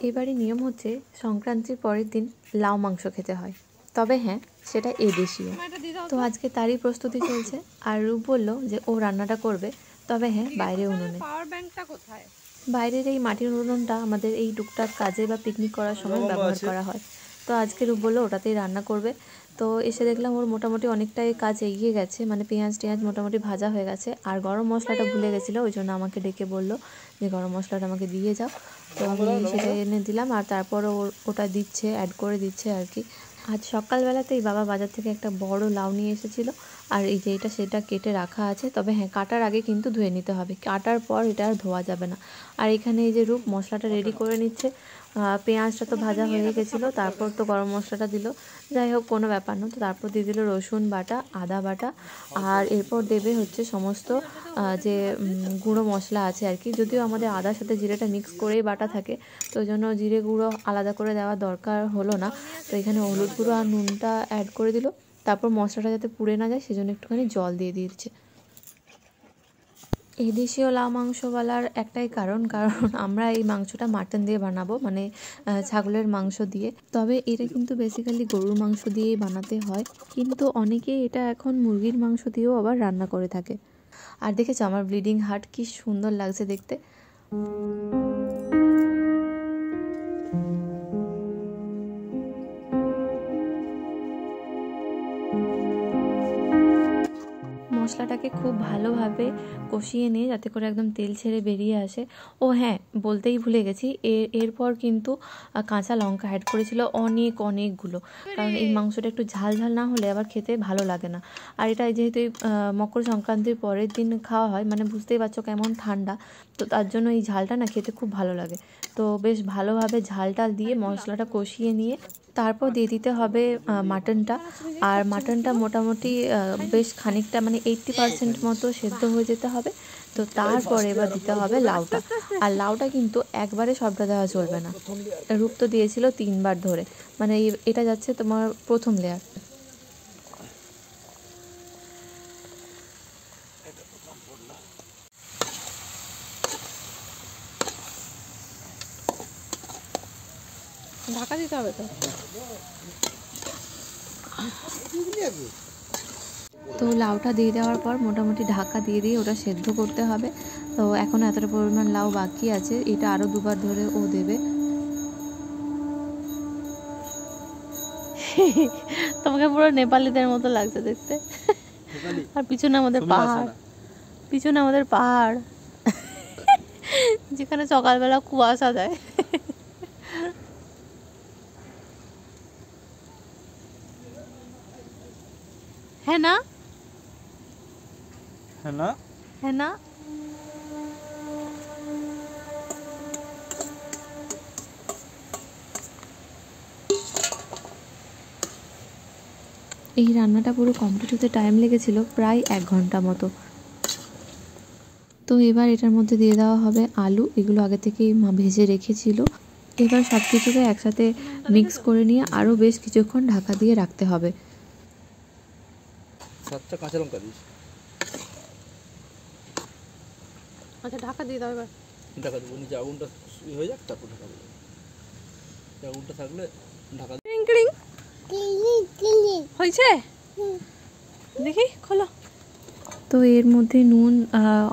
এবারে নিয়ম হচ্ছে সংক্রান্তির পরের দিন লাউ মাংস খেতে হয়, তবে হ্যাঁ সেটা এদেশীয়। তো আজকে তারই প্রস্তুতি চলছে। আর রূপ বলল যে ও রান্নাটা করবে, তবে হ্যাঁ বাইরে উনুনে। বাইরের এই মাটির উনুনটা আমাদের এই টুকটাক কাজে বা পিকনিক করার সময় ব্যবহার করা হয়। তো আজকে রূপ বললো ওটাতেই রান্না করবে। তো এসে দেখলাম ওর মোটামুটি অনেকটাই কাজ এগিয়ে গেছে, মানে পেঁয়াজ টেঁয়াজ মোটামুটি ভাজা হয়ে গেছে। আর গরম মশলাটা ভুলে গেছিলো, ওই জন্য আমাকে ডেকে বললো যে গরম মশলাটা আমাকে দিয়ে যাও। তো আমি সেটা এনে দিলাম, আর তারপর ওটা দিচ্ছে, অ্যাড করে দিচ্ছে আর কি। আজ সকালবেলাতেই বাবা বাজার থেকে একটা বড় লাউ নিয়ে এসেছিলো, আর এই যে এটা সেটা কেটে রাখা আছে। তবে হ্যাঁ কাটার আগে কিন্তু ধুয়ে নিতে হবে, কাটার পর এটা আর ধোয়া যাবে না। আর এখানে এই যে রূপ মশলাটা রেডি করে নিচ্ছে। পেঁয়াজটা তো ভাজা হয়ে গেছিলো, তারপর তো গরম মশলাটা দিল, যাই হোক কোনো ব্যাপার না। তো তারপর দিয়ে দিল রসুন বাটা, আদা বাটা, আর এরপর দেবে হচ্ছে সমস্ত যে গুঁড়ো মশলা আছে আর কি। যদিও আমাদের আদার সাথে জিরেটা মিক্স করেই বাটা থাকে, তো ওই জন্য জিরে গুঁড়ো আলাদা করে দেওয়ার দরকার হলো না। তো এখানে হলুদ গুঁড়ো আর নুনটা অ্যাড করে দিল। তারপর মশলাটা যাতে পুড়ে না যায় সেজন্য একটুখানি জল দিয়ে দিচ্ছে। এই দেশীয় লাউ মাংস বলার একটাই কারণ আমরা এই মাংসটা মাটন দিয়ে বানাবো, মানে ছাগলের মাংস দিয়ে। তবে এটা কিন্তু বেসিক্যালি গরুর মাংস দিয়েই বানাতে হয়, কিন্তু অনেকেই এটা এখন মুরগির মাংস দিয়েও আবার রান্না করে থাকে। আর দেখেছো আমার ব্লিডিং হার্ট কি সুন্দর লাগছে দেখতে। মশলাটাকে খুব ভালোভাবে কষিয়ে নিয়ে যাতে করে একদম তেল ছেড়ে বেরিয়ে আসে। ও হ্যাঁ বলতেই ভুলে গেছি, এরপর কিন্তু কাঁচা লঙ্কা অ্যাড করেছিল অনেকগুলো, কারণ এই মাংসটা একটু ঝাল ঝাল না হলে আবার খেতে ভালো লাগে না। আর এটা যেহেতু মকর সংক্রান্তির পরের দিন খাওয়া হয়, মানে বুঝতেই পারছো কেমন ঠান্ডা, তো তার জন্য এই ঝালটা না খেতে খুব ভালো লাগে। তো বেশ ভালোভাবে ঝালটা দিয়ে মশলাটা কষিয়ে নিয়ে তারপর দিয়ে দিতে হবে মাটনটা। আর মাটনটা মোটামুটি বেশ খানিকটা, মানে 80% মতো সেদ্ধ হয়ে যেতে হবে। তো তারপরে এবার দিতে হবে লাউটা। আর লাউটা কিন্তু একবারে সবটা দেওয়া চলবে না। রূপ তো দিয়েছিল 3বার ধরে, মানে এটা যাচ্ছে তোমার প্রথম লেয়ার। ঢাকা দিতে হবে তো লাউটা দিয়ে দেওয়ার পর মোটামুটি ঢাকা দিয়ে ওটা সেদ্ধ করতে হবে। তো এখন এতটা পরিমাণ লাউ বাকি আছে, এটা আরও 2বার ধরে ও দেবে। তোমাকে পুরো নেপালিদের মতো লাগছে দেখতে। আর পিছনে আমাদের পাহাড়, যেখানে সকালবেলা কুয়াশা দেয়। হ্যাঁ না, হ্যাঁ না। এই রান্নাটা পুরো কমপ্লিট হতে টাইম লেগেছিল প্রায় 1 ঘন্টা মতো। তো এবার এটার মধ্যে দিয়ে দেওয়া হবে আলু, এগুলো আগে থেকেই মা ভেজে রেখেছিল। এবার সব কিছুকে একসাথে মিক্স করে নিয়ে আরও বেশ কিছুক্ষণ ঢাকা দিয়ে রাখতে হবে। 7টা কাঁচা লঙ্কা দিস। আচ্ছা ঢাকা দিয়ে দাও এবার। ঢাকা দেবো, নিচে আগুনটা হয়ে যাক তারপর ঢাকা দেবো। আগুনটা থাকলে ঢাকা হয়েছে, দেখি খোলো। তো এর মধ্যে নুন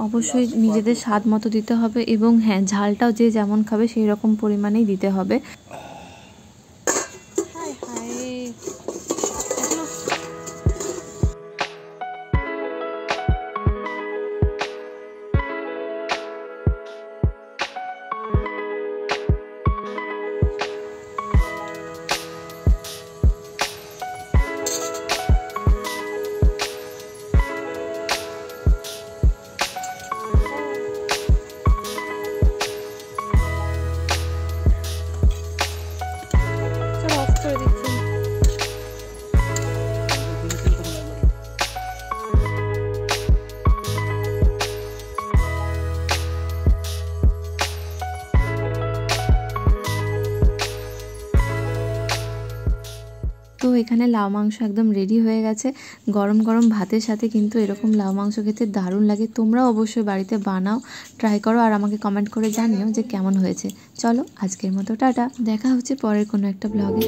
অবশ্যই নিজেদের স্বাদ মতো দিতে হবে, এবং হ্যাঁ ঝালটাও যে যেমন খাবে সেই রকম পরিমাণেই দিতে হবে। তো এখানে লাউ মাংস একদম রেডি হয়ে গেছে। গরম গরম ভাতের সাথে কিন্তু এরকম লাউ মাংস খেতে দারুণ লাগে। তোমরাও অবশ্যই বাড়িতে বানাও, ট্রাই করো, আর আমাকে কমেন্ট করে জানিও যে কেমন হয়েছে। চলো আজকের মতো টাটা, দেখা হচ্ছে পরের কোনো একটা ব্লগে।